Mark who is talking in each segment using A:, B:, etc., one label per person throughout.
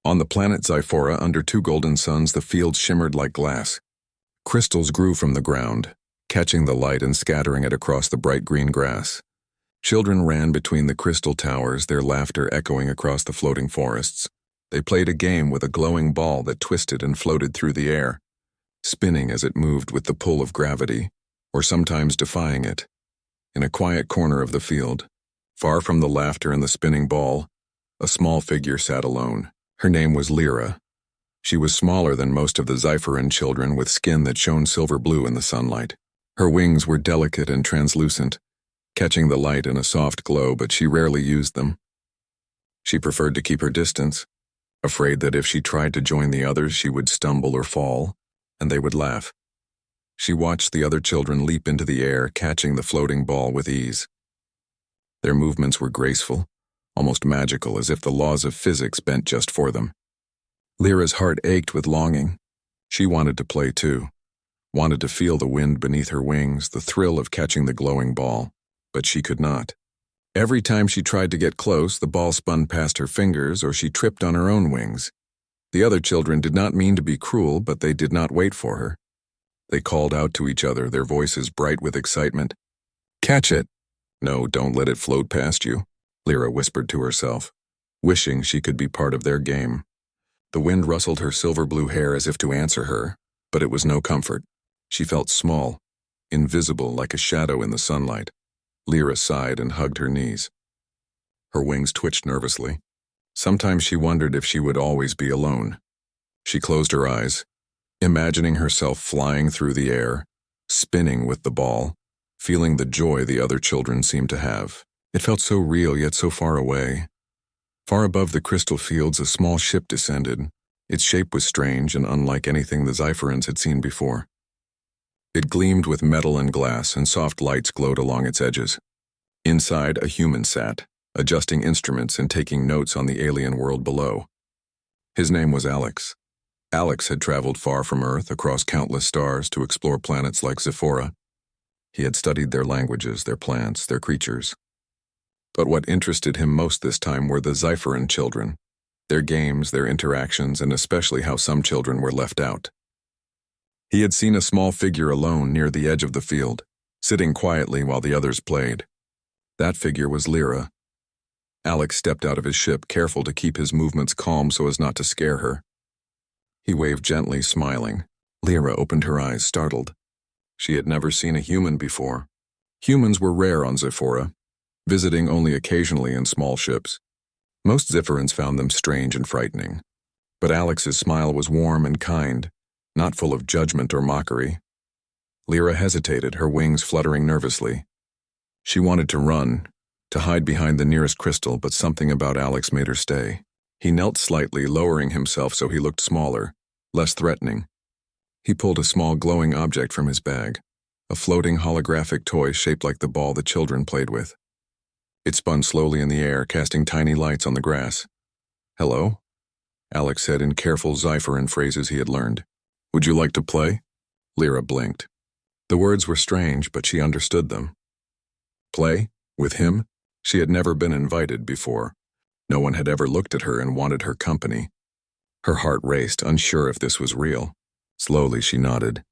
A: On the planet Zyphora, under two golden suns, the fields shimmered like glass. Crystals grew from the ground, catching the light and scattering it across the bright green grass. Children ran between the crystal towers, their laughter echoing across the floating forests. They played a game with a glowing ball that twisted and floated through the air, spinning as it moved with the pull of gravity, or sometimes defying it. In a quiet corner of the field, far from the laughter and the spinning ball, a small figure sat alone. Her name was Lyra. She was smaller than most of the Zyphoran children, with skin that shone silver blue in the sunlight. Her wings were delicate and translucent, catching the light in a soft glow, but she rarely used them. She preferred to keep her distance, afraid that if she tried to join the others she would stumble or fall, and they would laugh. She watched the other children leap into the air, catching the floating ball with ease. Their movements were graceful, almost magical, as if the laws of physics bent just for them. Lyra's heart ached with longing. She wanted to play too, wanted to feel the wind beneath her wings, the thrill of catching the glowing ball, but she could not. Every time she tried to get close, the ball spun past her fingers or she tripped on her own wings. The other children did not mean to be cruel, but they did not wait for her. They called out to each other, their voices bright with excitement. "Catch it!" "No, don't let it float past you," Lyra whispered to herself, wishing she could be part of their game. The wind rustled her silver blue hair as if to answer her, but it was no comfort. She felt small, invisible like a shadow in the sunlight. Lyra sighed and hugged her knees. Her wings twitched nervously. Sometimes she wondered if she would always be alone. She closed her eyes, imagining herself flying through the air, spinning with the ball, feeling the joy the other children seemed to have. It felt so real, yet so far away. Far above the crystal fields, a small ship descended. Its shape was strange and unlike anything the Zyphorans had seen before. It gleamed with metal and glass, and soft lights glowed along its edges. Inside, a human sat, adjusting instruments and taking notes on the alien world below. His name was Alex. Alex had traveled far from Earth, across countless stars, to explore planets like Zyphora. He had studied their languages, their plants, their creatures. But what interested him most this time were the Zyphoran children, their games, their interactions, and especially how some children were left out. He had seen a small figure alone near the edge of the field, sitting quietly while the others played. That figure was Lyra. Alex stepped out of his ship, careful to keep his movements calm so as not to scare her. He waved gently, smiling. Lyra opened her eyes, startled. She had never seen a human before. Humans were rare on Zyphora, visiting only occasionally in small ships. Most Zyphorans found them strange and frightening. But Alex's smile was warm and kind, not full of judgment or mockery. Lyra hesitated, her wings fluttering nervously. She wanted to run, to hide behind the nearest crystal, but something about Alex made her stay. He knelt slightly, lowering himself so he looked smaller, less threatening. He pulled a small glowing object from his bag, a floating holographic toy shaped like the ball the children played with. It spun slowly in the air, casting tiny lights on the grass. "Hello?" Alex said in careful Zyphoran phrases he had learned. "Would you like to play?" Lyra blinked. The words were strange, but she understood them. Play? With him? She had never been invited before. No one had ever looked at her and wanted her company. Her heart raced, unsure if this was real. Slowly she nodded.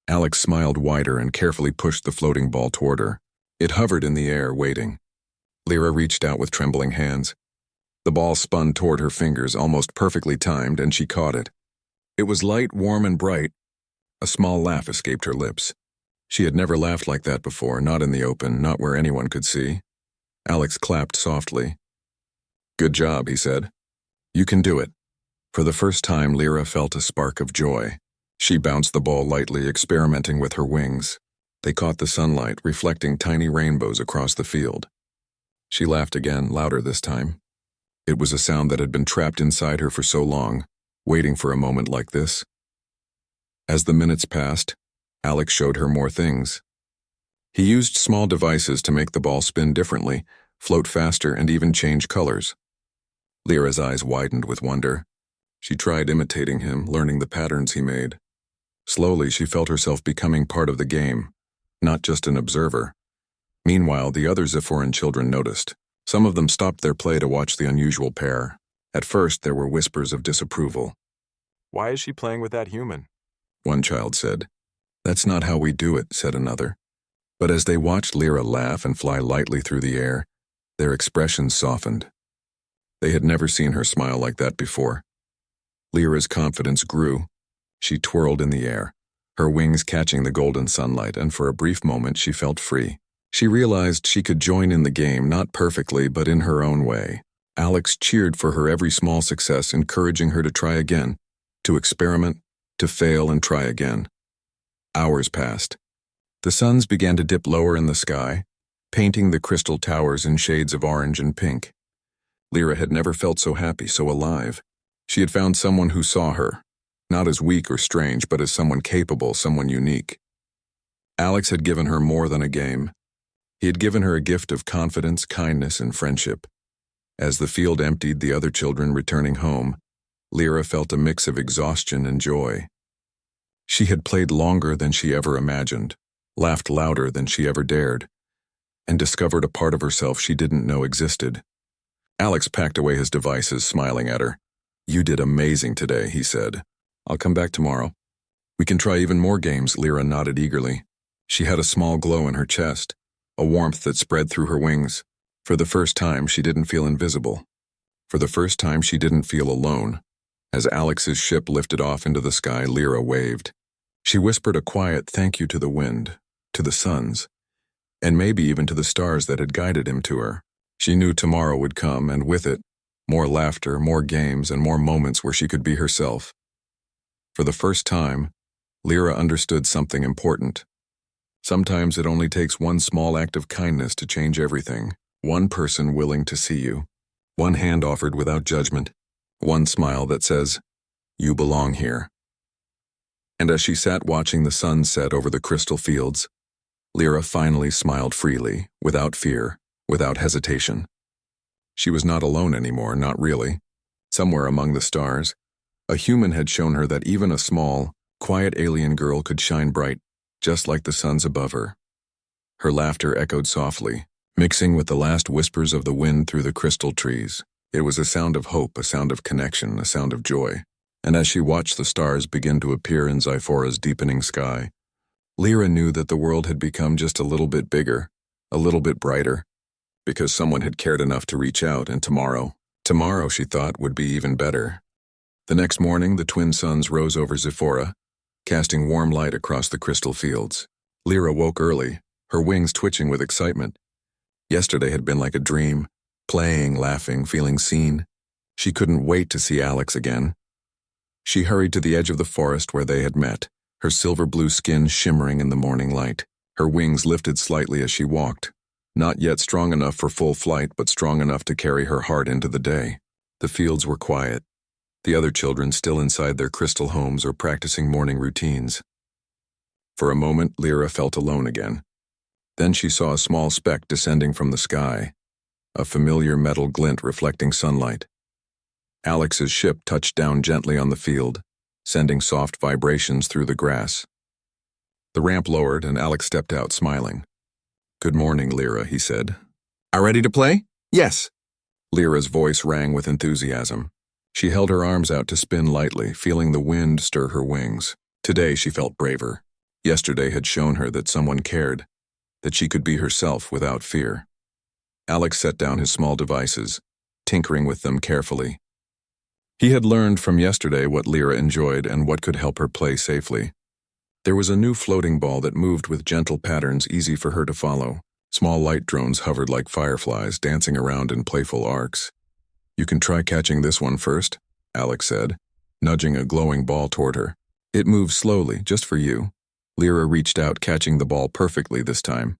A: Alex smiled wider and carefully pushed the floating ball toward her. It hovered in the air, waiting. Lyra reached out with trembling hands. The ball spun toward her fingers, almost perfectly timed, and she caught it. It was light, warm, and bright. A small laugh escaped her lips. She had never laughed like that before, not in the open, not where anyone could see. Alex clapped softly. "Good job," he said. "You can do it." For the first time, Lyra felt a spark of joy. She bounced the ball lightly, experimenting with her wings. They caught the sunlight, reflecting tiny rainbows across the field. She laughed again, louder this time. It was a sound that had been trapped inside her for so long, waiting for a moment like this. As the minutes passed, Alex showed her more things. He used small devices to make the ball spin differently, float faster, and even change colors. Lyra's eyes widened with wonder. She tried imitating him, learning the patterns he made. Slowly, she felt herself becoming part of the game, not just an observer. Meanwhile, the other Zyphoran children noticed. Some of them stopped their play to watch the unusual pair. At first, there were whispers of disapproval.
B: "Why is she playing with that human?"
A: One child said. "That's not how we do it," said another. But as they watched Lyra laugh and fly lightly through the air, their expressions softened. They had never seen her smile like that before. Lyra's confidence grew. She twirled in the air, her wings catching the golden sunlight, and for a brief moment she felt free. She realized she could join in the game, not perfectly, but in her own way. Alex cheered for her every small success, encouraging her to try again, to experiment, to fail and try again. Hours passed. The suns began to dip lower in the sky, painting the crystal towers in shades of orange and pink. Lyra had never felt so happy, so alive. She had found someone who saw her, not as weak or strange, but as someone capable, someone unique. Alex had given her more than a game. He had given her a gift of confidence, kindness, and friendship. As the field emptied, the other children returning home, Lyra felt a mix of exhaustion and joy. She had played longer than she ever imagined, laughed louder than she ever dared, and discovered a part of herself she didn't know existed. Alex packed away his devices, smiling at her. "You did amazing today," he said. "I'll come back tomorrow. We can try even more games." Lyra nodded eagerly. She had a small glow in her chest, a warmth that spread through her wings. For the first time, she didn't feel invisible. For the first time, she didn't feel alone. As Alex's ship lifted off into the sky, Lyra waved. She whispered a quiet thank you to the wind, to the suns, and maybe even to the stars that had guided him to her. She knew tomorrow would come, and with it, more laughter, more games, and more moments where she could be herself. For the first time, Lyra understood something important. Sometimes it only takes one small act of kindness to change everything. One person willing to see you. One hand offered without judgment. One smile that says, "You belong here." And as she sat watching the sun set over the crystal fields, Lyra finally smiled freely, without fear, without hesitation. She was not alone anymore, not really. Somewhere among the stars, a human had shown her that even a small, quiet alien girl could shine bright, just like the suns above her. Her laughter echoed softly, mixing with the last whispers of the wind through the crystal trees. It was a sound of hope, a sound of connection, a sound of joy. And as she watched the stars begin to appear in Zyphora's deepening sky, Lyra knew that the world had become just a little bit bigger, a little bit brighter, because someone had cared enough to reach out, and tomorrow, she thought, would be even better. The next morning, the twin suns rose over Zyphora, casting warm light across the crystal fields. Lyra woke early, her wings twitching with excitement. Yesterday had been like a dream, playing, laughing, feeling seen. She couldn't wait to see Alex again. She hurried to the edge of the forest where they had met, her silver-blue skin shimmering in the morning light. Her wings lifted slightly as she walked, not yet strong enough for full flight, but strong enough to carry her heart into the day. The fields were quiet, the other children still inside their crystal homes or practicing morning routines. For a moment, Lyra felt alone again. Then she saw a small speck descending from the sky, a familiar metal glint reflecting sunlight. Alex's ship touched down gently on the field, sending soft vibrations through the grass. The ramp lowered and Alex stepped out, smiling. "Good morning, Lyra," he said. "Are ready to play?" "Yes." Lyra's voice rang with enthusiasm. She held her arms out to spin lightly, feeling the wind stir her wings. Today she felt braver. Yesterday had shown her that someone cared, that she could be herself without fear. Alex set down his small devices, tinkering with them carefully. He had learned from yesterday what Lyra enjoyed and what could help her play safely. There was a new floating ball that moved with gentle patterns easy for her to follow. Small light drones hovered like fireflies, dancing around in playful arcs. "You can try catching this one first," Alex said, nudging a glowing ball toward her. "It moves slowly, just for you." Lyra reached out, catching the ball perfectly this time.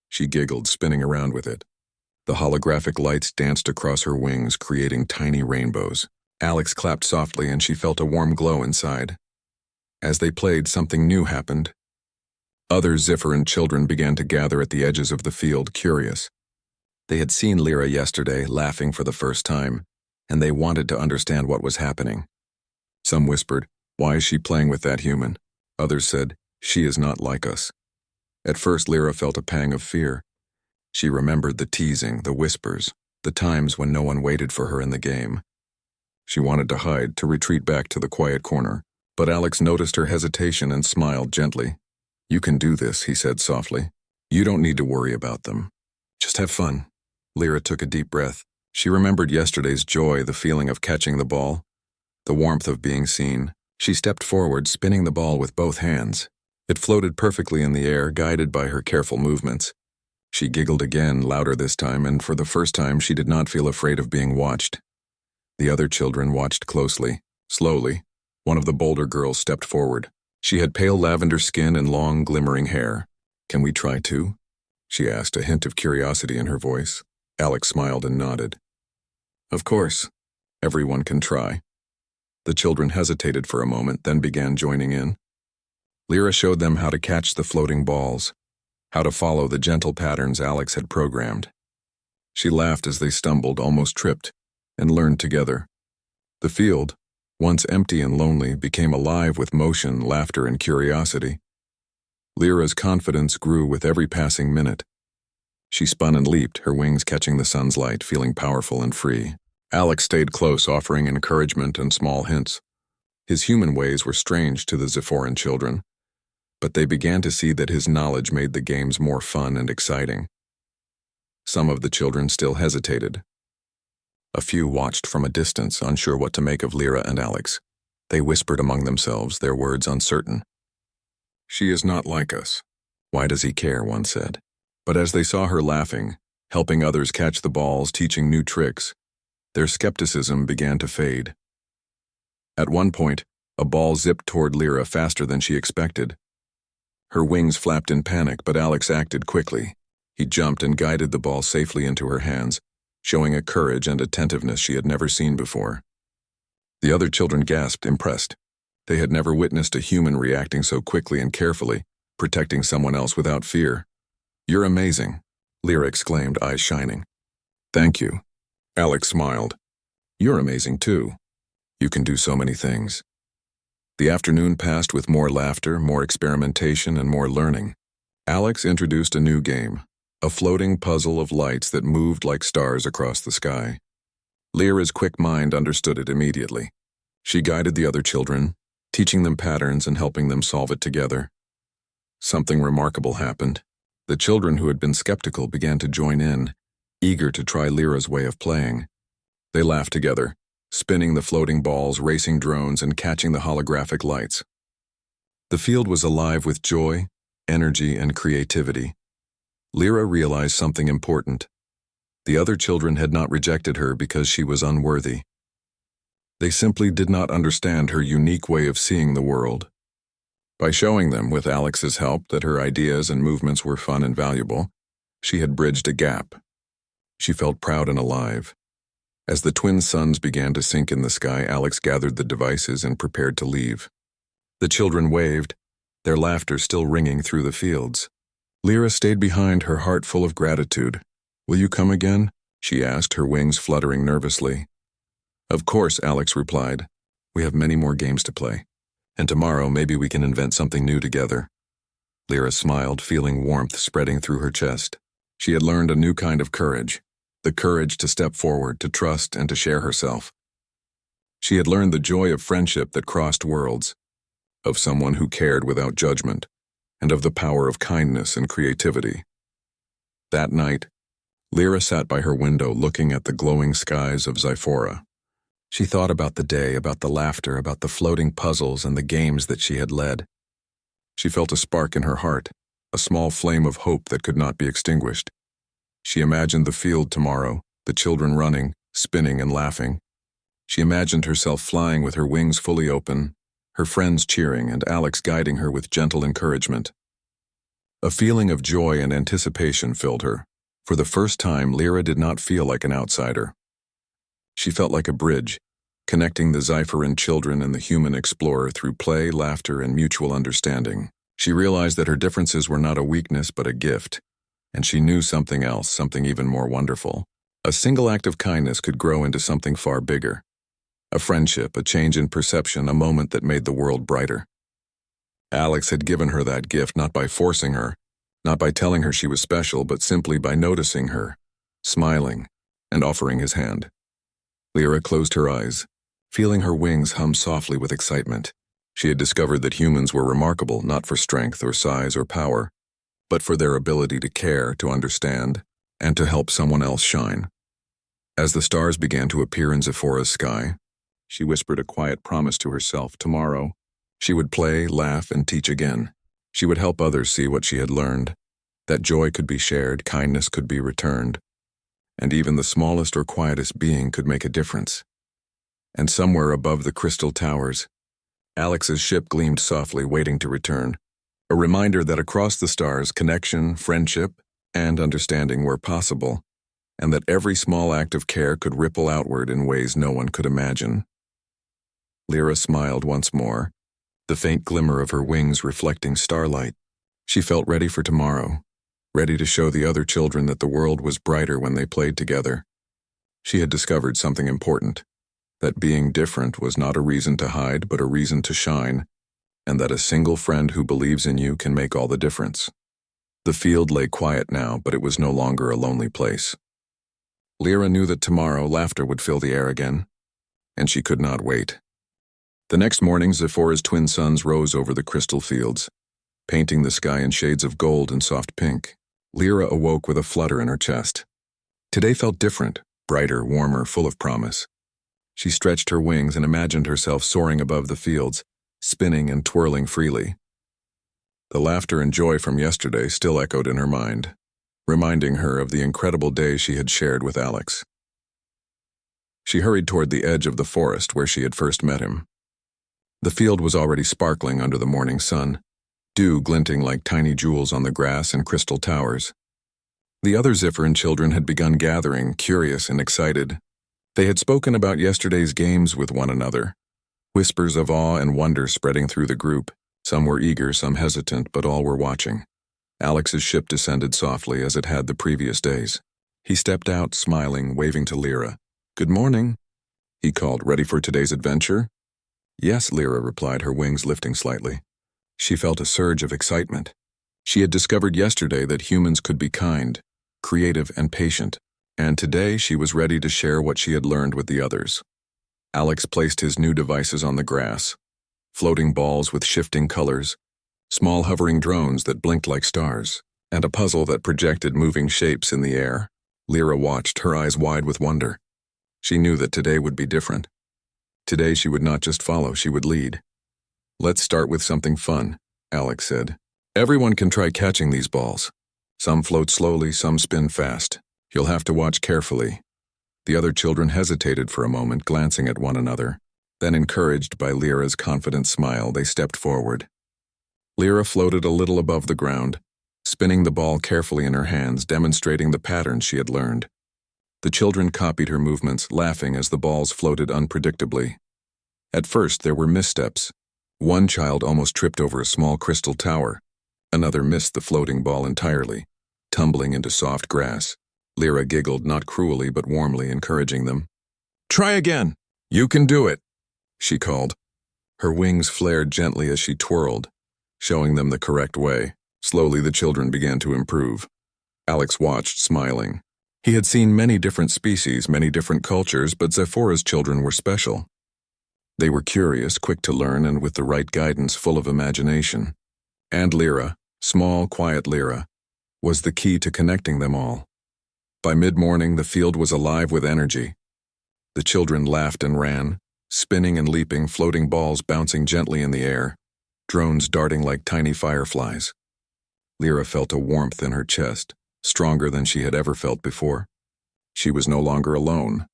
A: She giggled, spinning around with it. The holographic lights danced across her wings, creating tiny rainbows. Alex clapped softly and she felt a warm glow inside. As they played, something new happened. Other Zifferan children began to gather at the edges of the field, curious. They had seen Lyra yesterday, laughing for the first time, and they wanted to understand what was happening. Some whispered, "Why is she playing with that human?" Others said, "She is not like us." At first, Lyra felt a pang of fear. She remembered the teasing, the whispers, the times when no one waited for her in the game. She wanted to hide, to retreat back to the quiet corner, but Alex noticed her hesitation and smiled gently. "You can do this," he said softly. "You don't need to worry about them. Just have fun." Lyra took a deep breath. She remembered yesterday's joy, the feeling of catching the ball, the warmth of being seen. She stepped forward, spinning the ball with both hands. It floated perfectly in the air, guided by her careful movements. She giggled again, louder this time, and for the first time she did not feel afraid of being watched. The other children watched closely. Slowly, one of the bolder girls stepped forward. She had pale lavender skin and long, glimmering hair. "Can we try too?" she asked, a hint of curiosity in her voice. Alex smiled and nodded. "Of course. Everyone can try." The children hesitated for a moment, then began joining in. Lyra showed them how to catch the floating balls, how to follow the gentle patterns Alex had programmed. She laughed as they stumbled, almost tripped, and learned together. The field, once empty and lonely, became alive with motion, laughter, and curiosity. Lyra's confidence grew with every passing minute. She spun and leaped, her wings catching the sun's light, feeling powerful and free. Alex stayed close, offering encouragement and small hints. His human ways were strange to the Zephoran children, but they began to see that his knowledge made the games more fun and exciting. Some of the children still hesitated. A few watched from a distance, unsure what to make of Lyra and Alex. They whispered among themselves, their words uncertain. "She is not like us. Why does he care?" one said. But as they saw her laughing, helping others catch the balls, teaching new tricks, their skepticism began to fade. At one point, a ball zipped toward Lyra faster than she expected. Her wings flapped in panic, but Alex acted quickly. He jumped and guided the ball safely into her hands, showing a courage and attentiveness she had never seen before. The other children gasped, impressed. They had never witnessed a human reacting so quickly and carefully, protecting someone else without fear. "You're amazing," Lyra exclaimed, eyes shining. "Thank you." Alex smiled. "You're amazing too. You can do so many things." The afternoon passed with more laughter, more experimentation, and more learning. Alex introduced a new game, a floating puzzle of lights that moved like stars across the sky. Lyra's quick mind understood it immediately. She guided the other children, teaching them patterns and helping them solve it together. Something remarkable happened. The children who had been skeptical began to join in, eager to try Lyra's way of playing. They laughed together, spinning the floating balls, racing drones, and catching the holographic lights. The field was alive with joy, energy, and creativity. Lyra realized something important. The other children had not rejected her because she was unworthy. They simply did not understand her unique way of seeing the world. By showing them, with Alex's help, that her ideas and movements were fun and valuable, she had bridged a gap. She felt proud and alive. As the twin suns began to sink in the sky, Alex gathered the devices and prepared to leave. The children waved, their laughter still ringing through the fields. Lyra stayed behind, her heart full of gratitude. "Will you come again?" she asked, her wings fluttering nervously. "Of course," Alex replied. "We have many more games to play. And tomorrow maybe we can invent something new together." Lyra smiled, feeling warmth spreading through her chest. She had learned a new kind of courage, the courage to step forward, to trust, and to share herself. She had learned the joy of friendship that crossed worlds, of someone who cared without judgment, and of the power of kindness and creativity. That night, Lyra sat by her window looking at the glowing skies of Zyphora. She thought about the day, about the laughter, about the floating puzzles and the games that she had led. She felt a spark in her heart, a small flame of hope that could not be extinguished. She imagined the field tomorrow, the children running, spinning, and laughing. She imagined herself flying with her wings fully open, her friends cheering, and Alex guiding her with gentle encouragement. A feeling of joy and anticipation filled her. For the first time, Lyra did not feel like an outsider. She felt like a bridge, connecting the Zyphoran children and the human explorer through play, laughter, and mutual understanding. She realized that her differences were not a weakness but a gift, and she knew something else, something even more wonderful. A single act of kindness could grow into something far bigger. A friendship, a change in perception, a moment that made the world brighter. Alex had given her that gift not by forcing her, not by telling her she was special, but simply by noticing her, smiling, and offering his hand. Lyra closed her eyes, feeling her wings hum softly with excitement. She had discovered that humans were remarkable not for strength or size or power, but for their ability to care, to understand, and to help someone else shine. As the stars began to appear in Zephora's sky, she whispered a quiet promise to herself. Tomorrow, she would play, laugh, and teach again. She would help others see what she had learned, that joy could be shared, kindness could be returned, and even the smallest or quietest being could make a difference. And somewhere above the crystal towers, Alex's ship gleamed softly, waiting to return, a reminder that across the stars, connection, friendship, and understanding were possible, and that every small act of care could ripple outward in ways no one could imagine. Lyra smiled once more, the faint glimmer of her wings reflecting starlight. She felt ready for tomorrow, ready to show the other children that the world was brighter when they played together. She had discovered something important, that being different was not a reason to hide but a reason to shine, and that a single friend who believes in you can make all the difference. The field lay quiet now, but it was no longer a lonely place. Lyra knew that tomorrow laughter would fill the air again, and she could not wait. The next morning, Zephora's twin suns rose over the crystal fields, painting the sky in shades of gold and soft pink. Lyra awoke with a flutter in her chest. Today felt different, brighter, warmer, full of promise. She stretched her wings and imagined herself soaring above the fields, spinning and twirling freely. The laughter and joy from yesterday still echoed in her mind, reminding her of the incredible day she had shared with Alex. She hurried toward the edge of the forest where she had first met him. The field was already sparkling under the morning sun, dew glinting like tiny jewels on the grass and crystal towers. The other Zephyrin children had begun gathering, curious and excited. They had spoken about yesterday's games with one another, whispers of awe and wonder spreading through the group. Some were eager, some hesitant, but all were watching. Alex's ship descended softly as it had the previous days. He stepped out, smiling, waving to Lyra. "Good morning," he called. "Ready for today's adventure?" "Yes," Lyra replied, her wings lifting slightly. She felt a surge of excitement. She had discovered yesterday that humans could be kind, creative, and patient, and today she was ready to share what she had learned with the others. Alex placed his new devices on the grass, floating balls with shifting colors, small hovering drones that blinked like stars, and a puzzle that projected moving shapes in the air. Lyra watched, her eyes wide with wonder. She knew that today would be different. Today she would not just follow, she would lead. "Let's start with something fun," Alex said. "Everyone can try catching these balls. Some float slowly, some spin fast. You'll have to watch carefully." The other children hesitated for a moment, glancing at one another. Then, encouraged by Lyra's confident smile, they stepped forward. Lyra floated a little above the ground, spinning the ball carefully in her hands, demonstrating the patterns she had learned. The children copied her movements, laughing as the balls floated unpredictably. At first, there were missteps. One child almost tripped over a small crystal tower. Another missed the floating ball entirely, tumbling into soft grass. Lyra giggled, not cruelly but warmly, encouraging them. "Try again! You can do it!" she called. Her wings flared gently as she twirled, showing them the correct way. Slowly, the children began to improve. Alex watched, smiling. He had seen many different species, many different cultures, but Zephora's children were special. They were curious, quick to learn, and with the right guidance, full of imagination. And Lyra, small, quiet Lyra, was the key to connecting them all. By mid-morning, the field was alive with energy. The children laughed and ran, spinning and leaping, floating balls bouncing gently in the air, drones darting like tiny fireflies. Lyra felt a warmth in her chest, stronger than she had ever felt before. She was no longer alone.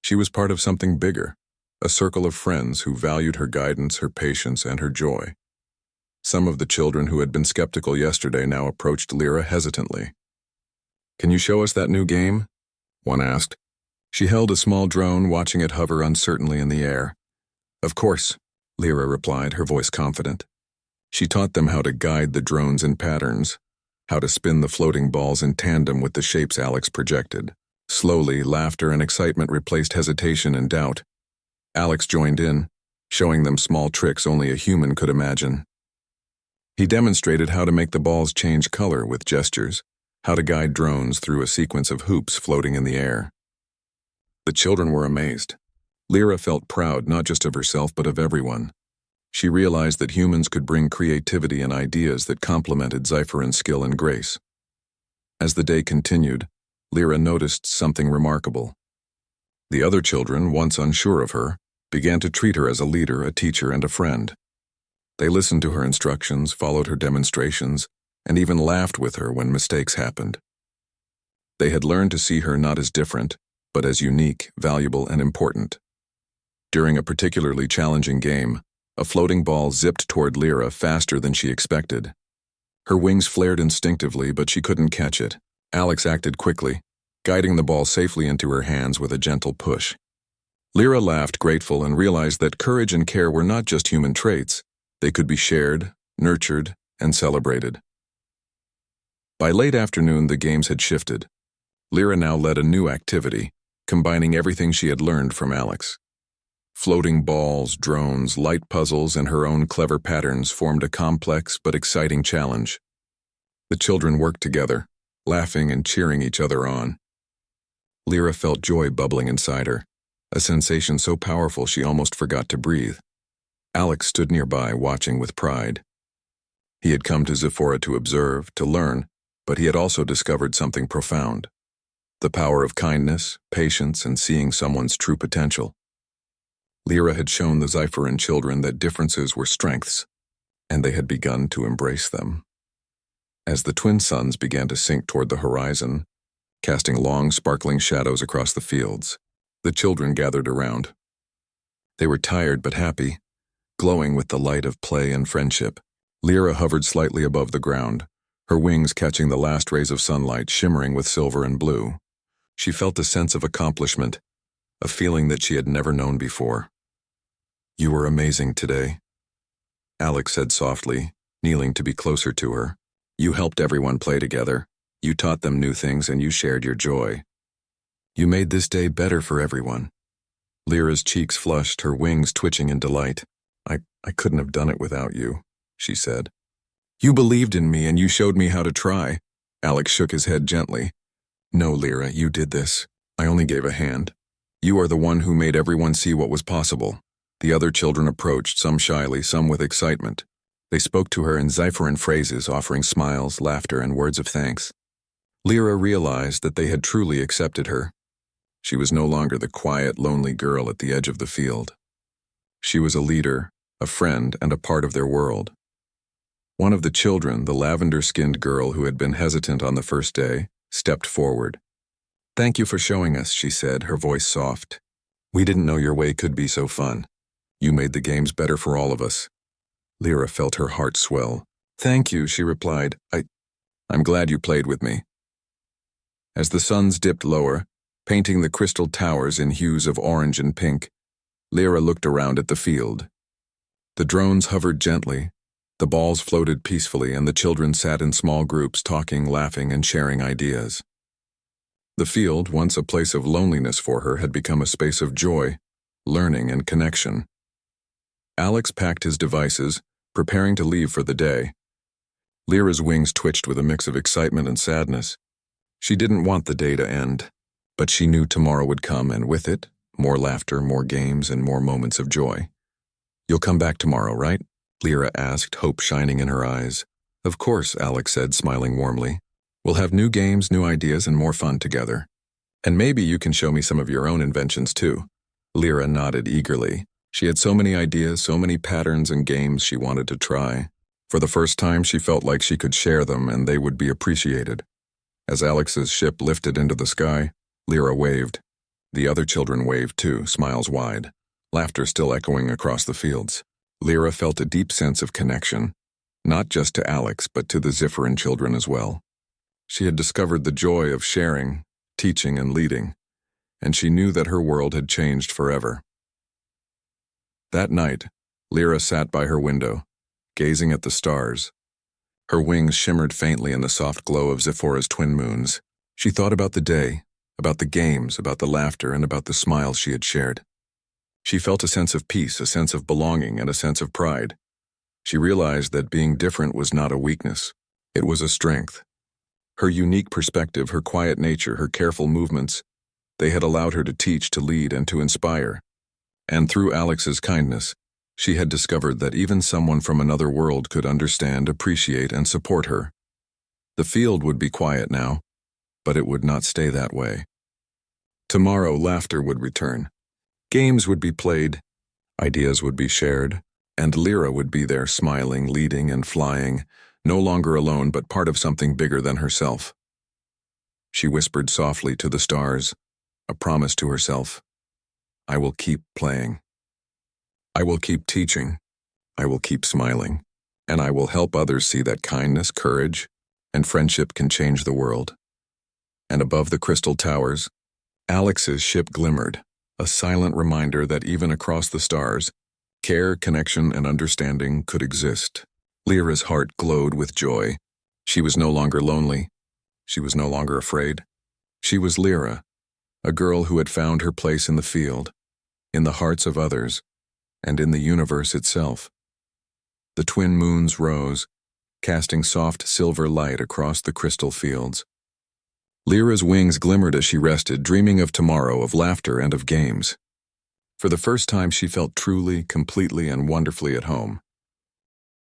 A: She was part of something bigger, a circle of friends who valued her guidance, her patience, and her joy. Some of the children who had been skeptical yesterday now approached Lyra hesitantly. "Can you show us that new game?" one asked. She held a small drone, watching it hover uncertainly in the air. "Of course," Lyra replied, her voice confident. She taught them how to guide the drones in patterns, how to spin the floating balls in tandem with the shapes Alex projected. Slowly, laughter and excitement replaced hesitation and doubt. Alex joined in, showing them small tricks only a human could imagine. He demonstrated how to make the balls change color with gestures, how to guide drones through a sequence of hoops floating in the air. The children were amazed. Lyra felt proud not just of herself but of everyone. She realized that humans could bring creativity and ideas that complemented Zypheron's skill and grace. As the day continued, Lyra noticed something remarkable. The other children, once unsure of her, began to treat her as a leader, a teacher, and a friend. They listened to her instructions, followed her demonstrations, and even laughed with her when mistakes happened. They had learned to see her not as different, but as unique, valuable, and important. During a particularly challenging game, a floating ball zipped toward Lyra faster than she expected. Her wings flared instinctively, but she couldn't catch it. Alex acted quickly, guiding the ball safely into her hands with a gentle push. Lyra laughed, grateful, and realized that courage and care were not just human traits. They could be shared, nurtured, and celebrated. By late afternoon, the games had shifted. Lyra now led a new activity, combining everything she had learned from Alex. Floating balls, drones, light puzzles, and her own clever patterns formed a complex but exciting challenge. The children worked together, laughing and cheering each other on. Lyra felt joy bubbling inside her, a sensation so powerful she almost forgot to breathe. Alex stood nearby, watching with pride. He had come to Zephora to observe, to learn, but he had also discovered something profound: the power of kindness, patience, and seeing someone's true potential. Lyra had shown the Zypheron children that differences were strengths, and they had begun to embrace them. As the twin suns began to sink toward the horizon, casting long, sparkling shadows across the fields, the children gathered around. They were tired but happy, glowing with the light of play and friendship. Lyra hovered slightly above the ground, her wings catching the last rays of sunlight shimmering with silver and blue. She felt a sense of accomplishment, a feeling that she had never known before. "You were amazing today," Alex said softly, kneeling to be closer to her. "You helped everyone play together. You taught them new things and you shared your joy. You made this day better for everyone." Lyra's cheeks flushed, her wings twitching in delight. I couldn't have done it without you," she said. "You believed in me and you showed me how to try." Alex shook his head gently. "No, Lyra, you did this. I only gave a hand. You are the one who made everyone see what was possible." The other children approached, some shyly, some with excitement. They spoke to her in Zypheron phrases, offering smiles, laughter, and words of thanks. Lyra realized that they had truly accepted her. She was no longer the quiet, lonely girl at the edge of the field. She was a leader, a friend, and a part of their world. One of the children, the lavender-skinned girl who had been hesitant on the first day, stepped forward. "Thank you for showing us," she said, her voice soft. "We didn't know your way could be so fun. You made the games better for all of us." Lyra felt her heart swell. "Thank you," she replied. I'm glad you played with me." As the suns dipped lower, painting the crystal towers in hues of orange and pink, Lyra looked around at the field. The drones hovered gently, the balls floated peacefully, and the children sat in small groups talking, laughing, and sharing ideas. The field, once a place of loneliness for her, had become a space of joy, learning, and connection. Alex packed his devices, preparing to leave for the day. Lyra's wings twitched with a mix of excitement and sadness. She didn't want the day to end, but she knew tomorrow would come, and with it, more laughter, more games, and more moments of joy. "You'll come back tomorrow, right?" Lyra asked, hope shining in her eyes. "Of course," Alex said, smiling warmly. "We'll have new games, new ideas, and more fun together. And maybe you can show me some of your own inventions, too." Lyra nodded eagerly. She had so many ideas, so many patterns and games she wanted to try. For the first time, she felt like she could share them and they would be appreciated. As Alex's ship lifted into the sky, Lyra waved. The other children waved too, smiles wide, laughter still echoing across the fields. Lyra felt a deep sense of connection, not just to Alex, but to the Zypheron children as well. She had discovered the joy of sharing, teaching, and leading, and she knew that her world had changed forever. That night, Lyra sat by her window, gazing at the stars. Her wings shimmered faintly in the soft glow of Zephora's twin moons. She thought about the day, about the games, about the laughter, and about the smiles she had shared. She felt a sense of peace, a sense of belonging, and a sense of pride. She realized that being different was not a weakness. It was a strength. Her unique perspective, her quiet nature, her careful movements, they had allowed her to teach, to lead, and to inspire. And through Alex's kindness, she had discovered that even someone from another world could understand, appreciate, and support her. The field would be quiet now, but it would not stay that way. Tomorrow, laughter would return. Games would be played, ideas would be shared, and Lyra would be there smiling, leading, and flying, no longer alone but part of something bigger than herself. She whispered softly to the stars, a promise to herself. I will keep playing. I will keep teaching. I will keep smiling. And I will help others see that kindness, courage, and friendship can change the world. And above the crystal towers, Alex's ship glimmered, a silent reminder that even across the stars, care, connection, and understanding could exist. Lyra's heart glowed with joy. She was no longer lonely. She was no longer afraid. She was Lyra, a girl who had found her place in the field, in the hearts of others, and in the universe itself. The twin moons rose, casting soft silver light across the crystal fields. Lyra's wings glimmered as she rested, dreaming of tomorrow, of laughter, and of games. For the first time, she felt truly, completely, and wonderfully at home.